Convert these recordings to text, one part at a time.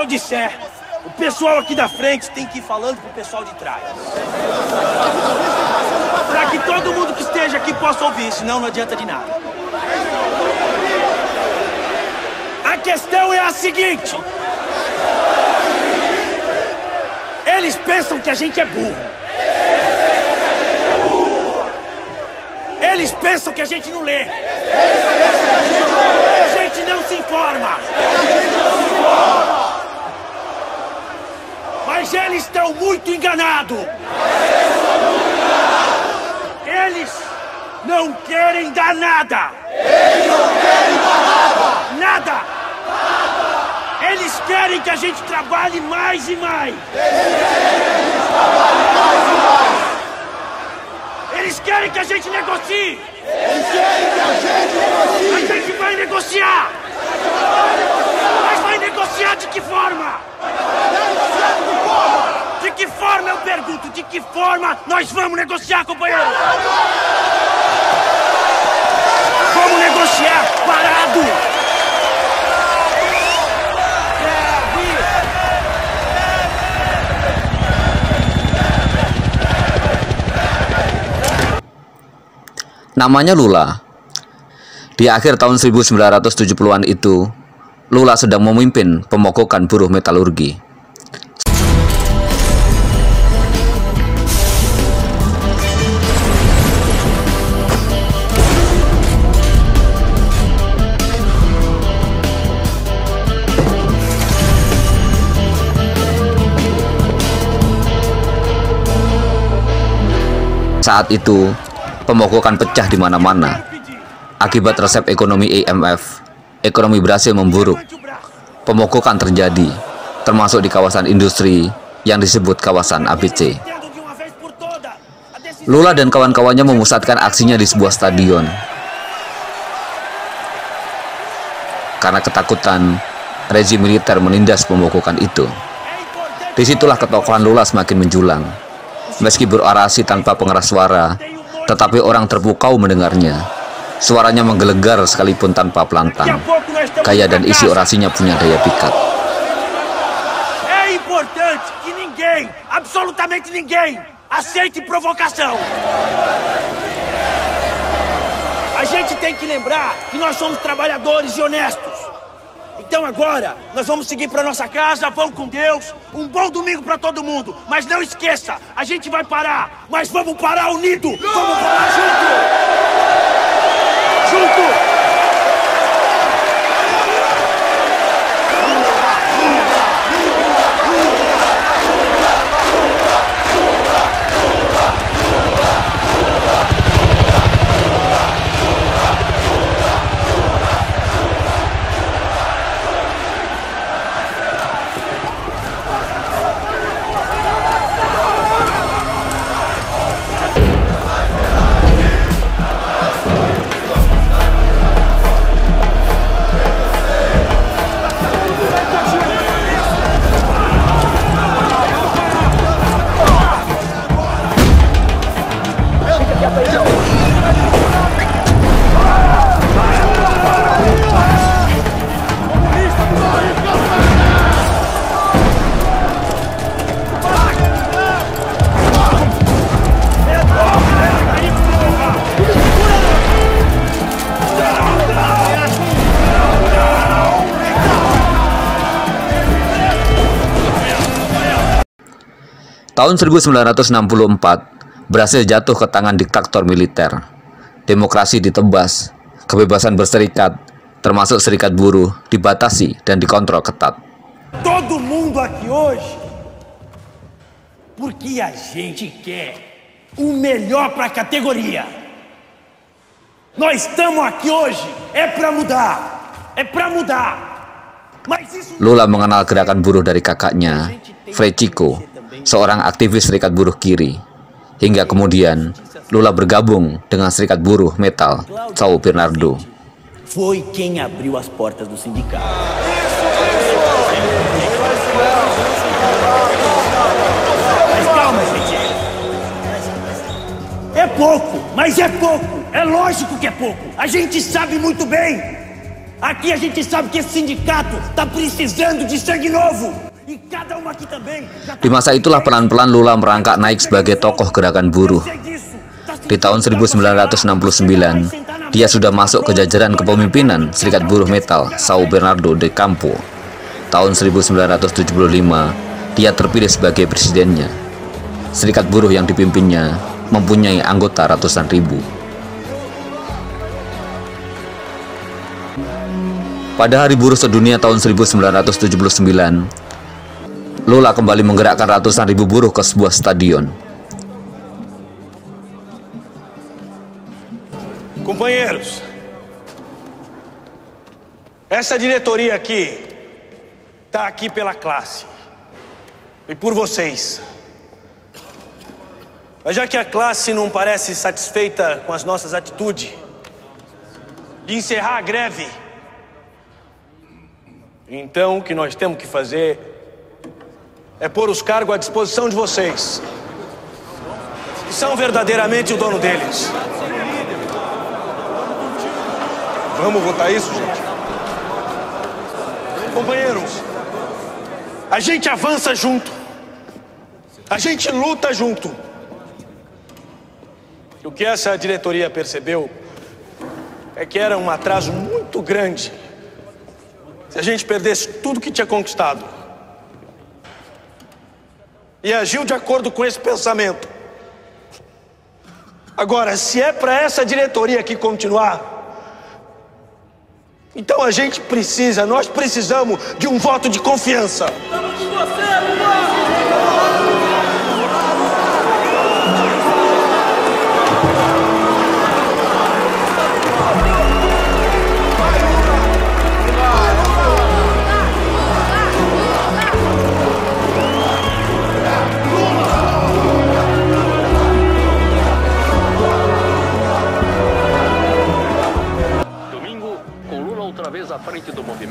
eu disser, o pessoal aqui da frente tem que ir falando pro pessoal de trás. Para que todo mundo que esteja aqui possa ouvir, senão não adianta de nada. A questão é a seguinte. Eles pensam que a gente é burro. Eles pensam que a gente não lê. A gente não se informa. Mas eles estão muito enganados. Eles não querem dar nada. Nada. Eles querem que a gente trabalhe mais e mais. Eles querem que a gente negocie. A gente vai negociar. Mas vai negociar de que forma? De que forma, eu pergunto? De que forma nós vamos negociar, companheiro? Vamos negociar parado. Namanya Lula. Di akhir tahun 1970-an itu, Lula sedang memimpin pemogokan buruh metalurgi. Saat itu, pemogokan pecah di mana-mana. Akibat resep ekonomi IMF, ekonomi berhasil memburuk. Pemogokan terjadi, termasuk di kawasan industri yang disebut kawasan ABC. Lula dan kawan-kawannya memusatkan aksinya di sebuah stadion. Karena ketakutan, rezim militer menindas pemogokan itu. Disitulah ketokohan Lula semakin menjulang. Meski berorasi tanpa pengeras suara, tetapi orang terpukau mendengarnya. Suaranya menggelegar sekalipun tanpa pelantang. Gaya dan isi orasinya punya daya pikat. É importante que ninguém, absolutamente ninguém, aceite provocação. A gente tem que lembrar que nós somos trabalhadores e honestos. Então agora, nós vamos seguir para nossa casa, vamos com Deus, um bom domingo para todo mundo. Mas não esqueça, a gente vai parar, mas vamos parar unido, vamos parar junto! Junto! Tahun 1964 berhasil jatuh ke tangan diktator militer. Demokrasi ditebas, kebebasan berserikat, termasuk serikat buruh, dibatasi dan dikontrol ketat. Todo mundo aqui hoje, porque a gente quer o melhor para a categoria. Nós estamos aqui hoje é para mudar, é para mudar. Mas isso... Lula mengenal gerakan buruh dari kakaknya, Frei Chico, seorang aktivis serikat buruh kiri. Hingga kemudian Lula bergabung dengan serikat buruh metal, São Bernardo. Foi quem abriu as portas do sindicato. Mas calma, gente. É pouco, mas é pouco. É lógico que é pouco. A gente sabe muito bem. Aqui a gente sabe que esse sindicato tá precisando de sangue novo. E cada um aqui também. Di masa itulah pelan-pelan Lula merangkak naik sebagai tokoh gerakan buruh. Di tahun 1969, dia sudah masuk ke jajaran kepemimpinan Serikat Buruh Metal São Bernardo do Campo. Tahun 1975, dia terpilih sebagai presidennya. Serikat buruh yang dipimpinnya mempunyai anggota ratusan ribu. Pada Hari Buruh Sedunia tahun 1979, Lula kembali menggerakkan ratusan ribu buruh ke sebuah stadion. Companheiros, essa diretoria aqui está aqui pela classe e por vocês. Mas já que a classe não parece satisfeita com as nossas atitudes de encerrar a greve, então o que nós temos que fazer é pôr os cargos à disposição de vocês, que são verdadeiramente o dono deles. Vamos votar isso, gente? Companheiros, a gente avança junto, a gente luta junto. O que essa diretoria percebeu é que era um atraso muito grande se a gente perdesse tudo que tinha conquistado. E agiu de acordo com esse pensamento. Agora, se é para essa diretoria aqui continuar, então a gente precisa, nós precisamos de um voto de confiança. Estamos com você, Lula!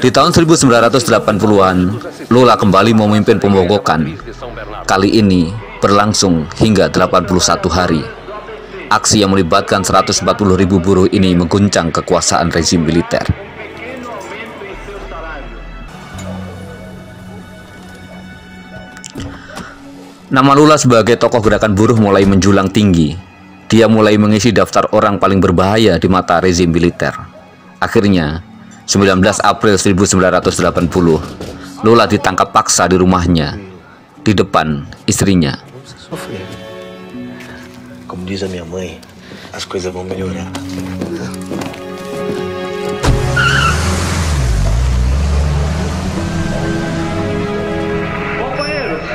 Di tahun 1980-an, Lula kembali memimpin pemogokan. Kali ini berlangsung hingga 81 hari. Aksi yang melibatkan 140.000 buruh ini mengguncang kekuasaan rezim militer. Nama Lula sebagai tokoh gerakan buruh mulai menjulang tinggi. Dia mulai mengisi daftar orang paling berbahaya di mata rezim militer. Akhirnya, 19 April 1980, Lula ditangkap paksa di rumahnya, di depan istrinya. Como diz a minha mãe, as coisas vão melhorar. Companheiros,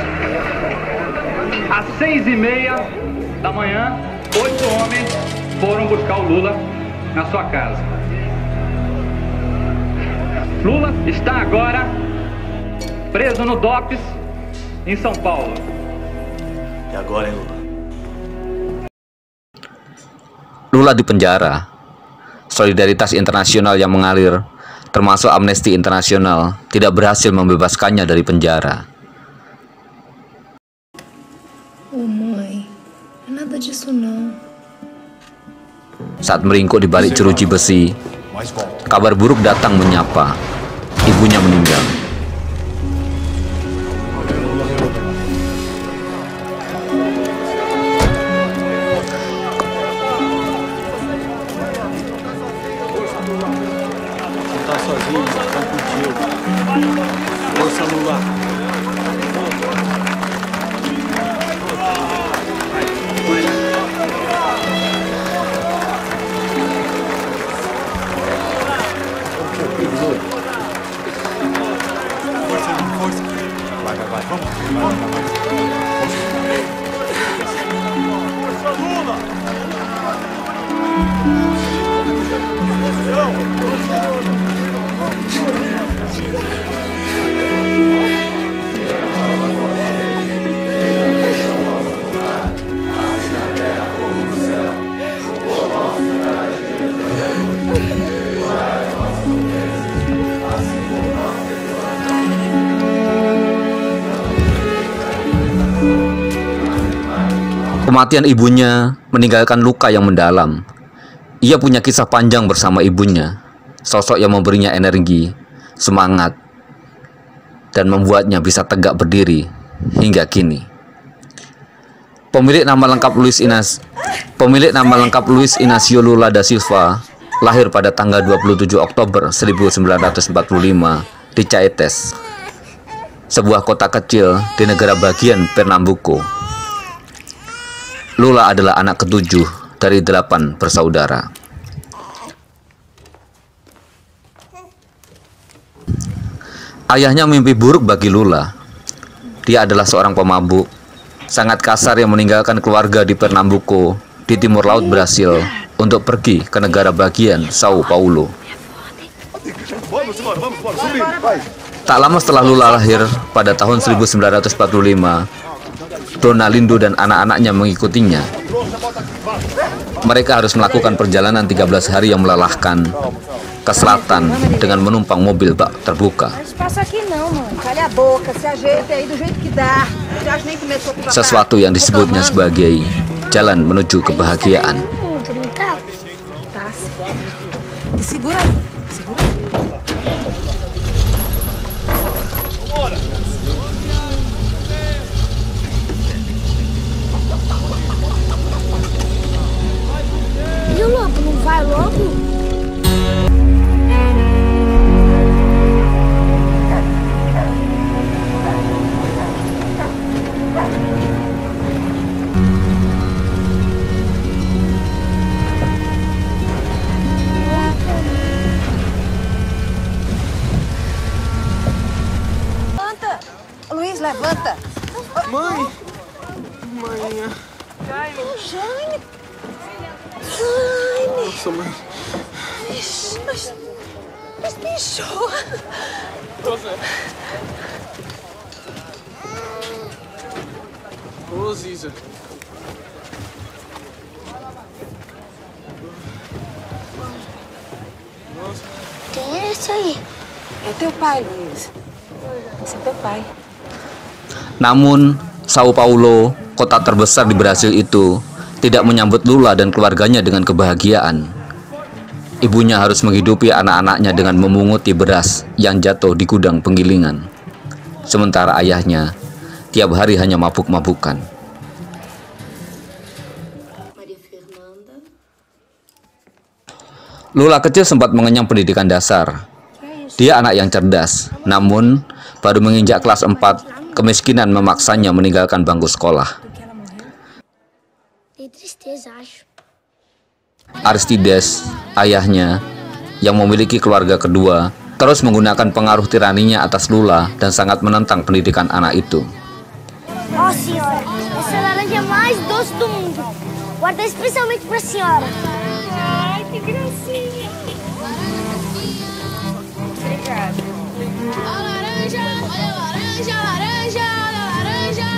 às 6h30 da manhã, 8 homens foram buscar o Lula na sua casa. Lula está agora preso no DOPS, em São Paulo. E agora, hein, Lula? Lula di penjara. Solidaritas internasional yang mengalir, termasuk Amnesty Internasional, tidak berhasil membebaskannya dari penjara. Oh, mãe, nada disso não. Saat meringkuk di balik jeruji besi, kabar buruk datang menyapa. Ibunya meninggal. Não tá sozinho, tá contigo. Força, Lula. Kematian ibunya meninggalkan luka yang mendalam. Ia punya kisah panjang bersama ibunya. sosok yang memberinya energi, semangat, dan membuatnya bisa tegak berdiri hingga kini. Pemilik nama lengkap Luiz Inácio Lula da Silva lahir pada tanggal 27 Oktober 1945 di Caetés, sebuah kota kecil di negara bagian Pernambuco. Lula adalah anak ketujuh dari 8 bersaudara. Ayahnya mimpi buruk bagi Lula. Dia adalah seorang pemabuk, sangat kasar yang meninggalkan keluarga di Pernambuco di timur laut Brasil untuk pergi ke negara bagian São Paulo. Tak lama setelah Lula lahir pada tahun 1945, Dona Lindo dan anak-anaknya mengikutinya. Mereka harus melakukan perjalanan 13 hari yang melelahkan ke selatan dengan menumpang mobil bak terbuka. Sesuatu yang disebutnya sebagai jalan menuju kebahagiaan. E o lobo não vai logo? Luiz, levanta. Mãe! Mãe. Jane. Nossa, mãe. Mas bicho. Ô, Ziza. Quem é esse aí? É teu pai, Luiz. Esse é teu pai. Namun, São Paulo, kota terbesar di Brasil itu, tidak menyambut Lula dan keluarganya dengan kebahagiaan. Ibunya harus menghidupi anak-anaknya dengan memunguti beras yang jatuh di gudang penggilingan. Sementara ayahnya tiap hari hanya mabuk-mabukan. Lula kecil sempat mengenyam pendidikan dasar. Dia anak yang cerdas, namun baru menginjak kelas 4, kemiskinan memaksanya meninggalkan bangku sekolah. Aristides, ayahnya, yang memiliki keluarga kedua, terus menggunakan pengaruh tiraninya atas Lula dan sangat menentang pendidikan anak itu. Ó, senhora, essa laranja é mais doce do mundo. Guarda especialmente pra senhora. Ai, que gracinha. Obrigada. Ó, laranja, olha a laranja, laranja, olha a laranja.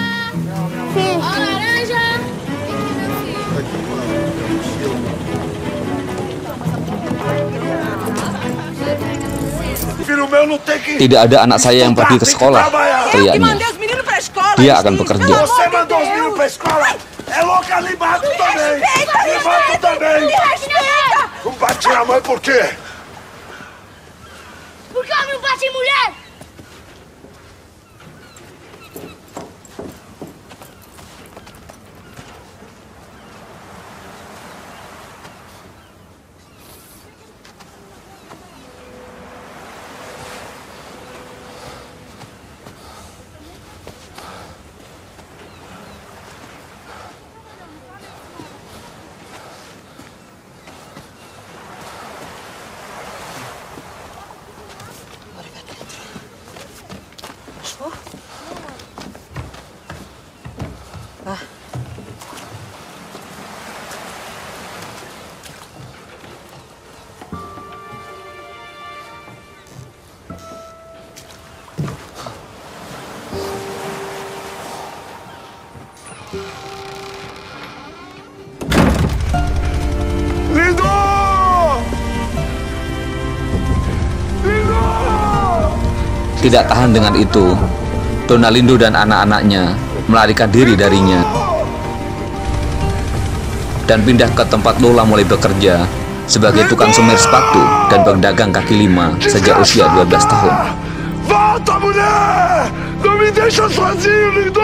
Ó, laranja. Tidak ada anak saya yang pergi ke sekolah, teriaknya. Dia akan bekerja. Você mandou os meninos pra escola? É louca, me mato também! Me mato também! Não bate na mãe por quê? Porque homem não bate em mulher! Tidak tahan dengan itu, Dona Lindo dan anak-anaknya melarikan diri darinya dan pindah ke tempat Lula mulai bekerja sebagai tukang semir sepatu dan pedagang kaki lima sejak usia 12 tahun. Volta, mulher! Não me deixa sozinho, lindo!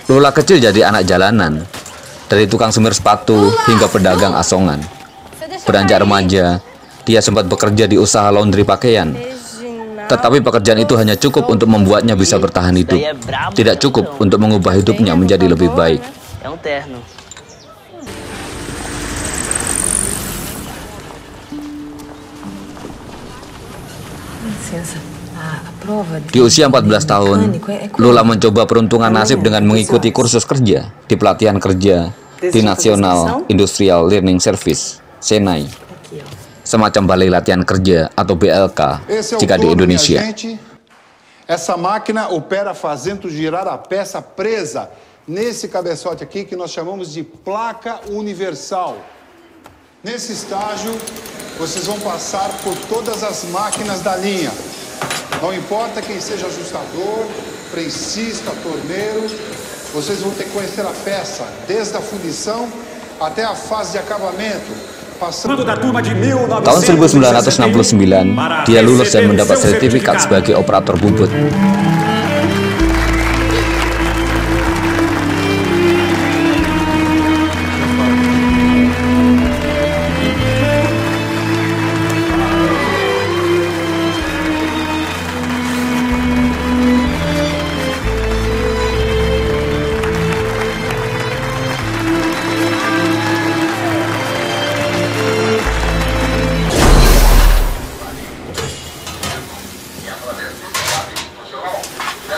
Lula kecil jadi anak jalanan, dari tukang semir sepatu hingga pedagang asongan. Beranjak remaja, dia sempat bekerja di usaha laundry pakaian. Tetapi pekerjaan itu hanya cukup untuk membuatnya bisa bertahan hidup. Tidak cukup untuk mengubah hidupnya menjadi lebih baik. Di usia 14 tahun, Lula mencoba peruntungan nasib dengan mengikuti kursus kerja di pelatihan kerja di National Industrial Learning Service, SENAI, semacam balai latihan kerja atau BLK jika di Indonesia. Essa máquina opera fazendo girar a peça presa nesse cabeçote aqui que nós chamamos de placa universal. Nesse estágio, vocês vão passar por todas as máquinas da linha. Não importa quem seja ajustador, prensista, torneiro, vocês vão ter que conhecer a peça, desde a fundição até a fase de acabamento. Tahun 1969, dia lulus dan mendapat sertifikat sebagai operator bubut.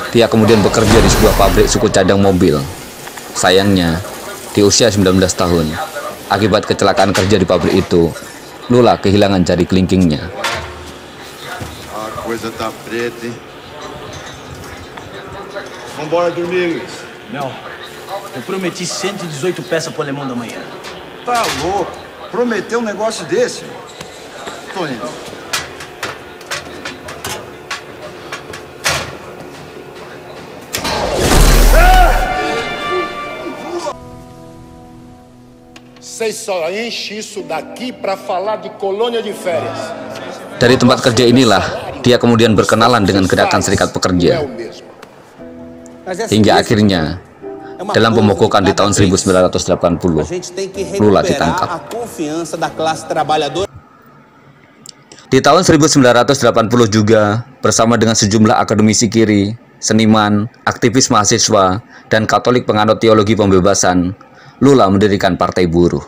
Dia kemudian bekerja di sebuah pabrik suku cadang mobil. Sayangnya, di usia 19 tahun, akibat kecelakaan kerja di pabrik itu, Lula kehilangan jari kelingkingnya. Vambora dormir, Luiz. Não, eu prometi 118 peças pro alemão da manhã. Tá louco? Prometeu um negócio desse? Tô indo. Vocês só enchem isso daqui para falar de colônia de férias. Dari tempat kerja inilah, dia kemudian berkenalan dengan Gerakan Serikat Pekerja. Hingga akhirnya, dalam pemogokan di tahun 1980, Lula ditangkap. Di tahun 1980 juga, bersama dengan sejumlah akademisi kiri, seniman, aktivis mahasiswa, dan Katolik penganut teologi pembebasan, Lula mendirikan Partai Buruh.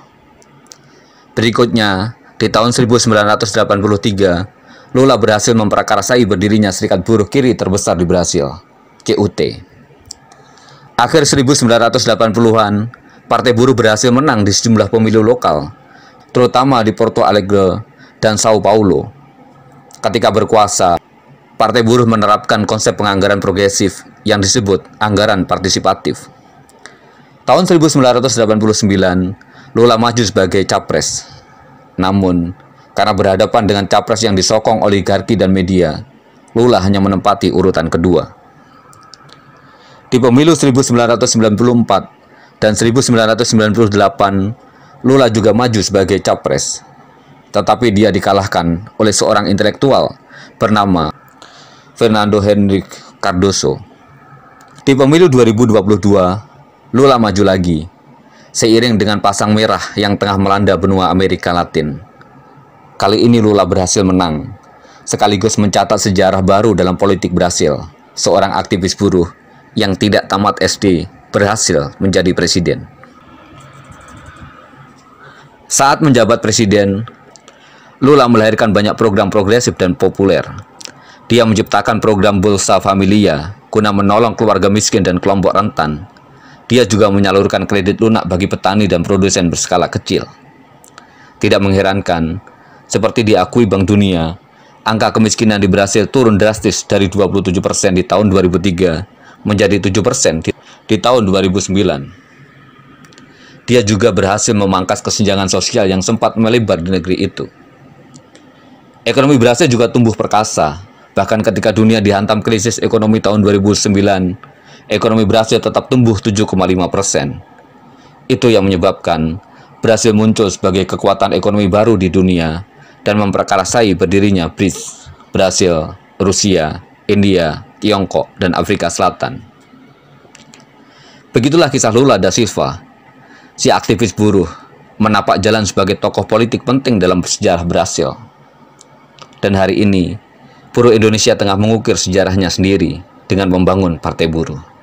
Berikutnya, di tahun 1983, Lula berhasil memprakarsai berdirinya Serikat Buruh Kiri terbesar di Brasil, CUT. Akhir 1980-an, Partai Buruh berhasil menang di sejumlah pemilu lokal, terutama di Porto Alegre dan Sao Paulo. Ketika berkuasa, Partai Buruh menerapkan konsep penganggaran progresif yang disebut anggaran partisipatif. Tahun 1989, Lula maju sebagai capres. Namun, karena berhadapan dengan capres yang disokong oligarki dan media, Lula hanya menempati urutan kedua. Di pemilu 1994 dan 1998, Lula juga maju sebagai capres. Tetapi dia dikalahkan oleh seorang intelektual bernama Fernando Henrique Cardoso. Di pemilu 2022, Lula maju lagi, seiring dengan pasang merah yang tengah melanda benua Amerika Latin. Kali ini Lula berhasil menang, sekaligus mencatat sejarah baru dalam politik Brasil. Seorang aktivis buruh yang tidak tamat SD berhasil menjadi presiden. Saat menjabat presiden, Lula melahirkan banyak program progresif dan populer. Dia menciptakan program Bolsa Familia guna menolong keluarga miskin dan kelompok rentan. Dia juga menyalurkan kredit lunak bagi petani dan produsen berskala kecil. Tidak mengherankan, seperti diakui Bank Dunia, angka kemiskinan di Brasil turun drastis dari 27% di tahun 2003 menjadi 7% di tahun 2009. Dia juga berhasil memangkas kesenjangan sosial yang sempat melebar di negeri itu. Ekonomi Brasil juga tumbuh perkasa, bahkan ketika dunia dihantam krisis ekonomi tahun 2009, ekonomi Brasil tetap tumbuh 7,5%. Itu yang menyebabkan Brasil muncul sebagai kekuatan ekonomi baru di dunia dan memperkarasai berdirinya BRICS, Brasil, Rusia, India, Tiongkok, dan Afrika Selatan. Begitulah kisah Lula da Silva, si aktivis buruh, menapak jalan sebagai tokoh politik penting dalam sejarah Brasil. Dan hari ini, buruh Indonesia tengah mengukir sejarahnya sendiri dengan membangun Partai Buruh.